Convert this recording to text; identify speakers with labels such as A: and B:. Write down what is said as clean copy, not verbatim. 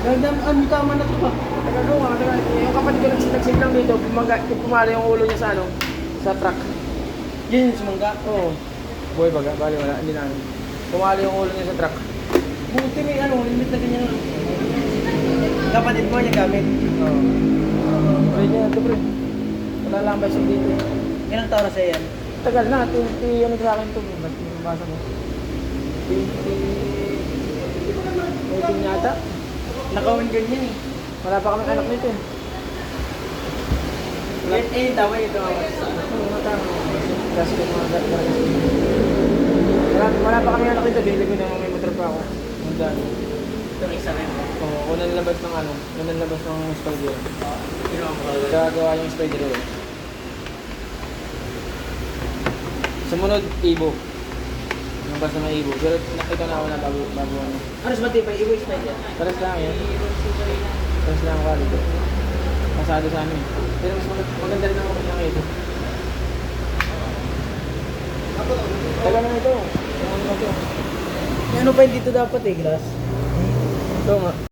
A: Ang tama na to ba?
B: Nagagawa, yung kapatid ko nagsin lang dito, pumalo yung ulo niya sa ano, sa truck.
A: Yun yung sumangga.
B: Oo. Buhay baga, bali wala, hindi na ano. Pumalo yung ulo niya sa truck.
A: Buti may ano, limit na ganyan. Kapatid mo yung gamit.
B: Oo. Pre niya, ito pre. Wala lang ba siya dito?
A: Ilang taon na siya yan?
B: Tagal na, 20 ano sa akin ito. Ba't nabasa mo? 20... 18 yata.
A: Nakawin ganyan eh.
B: Wala pa kami anak nito eh.
A: Eh, tama ito.
B: Kasi yung mga gano'n. Wala pa kami anak nito. Bili ko na may motor pa ako. Handa.
A: Itong isa rin.
B: Oo, unang labas ng ano. Unang labas ng spider.
A: Sino ang
B: Gagawa yung spider eh. Sumunod, Ibo. Yung basta may Ibo. Pero nakita na ako na bago ano.
A: Ano sa matibay? Iwis pa yan.
B: Pares lang yan. Pares lang ako dito. Pasado sa amin. Pero mas maganda rin ako ng ito. Tagal na ito. Ano na ito?
A: Ano pa yung dito dapat eh, glass?
B: Ito nga.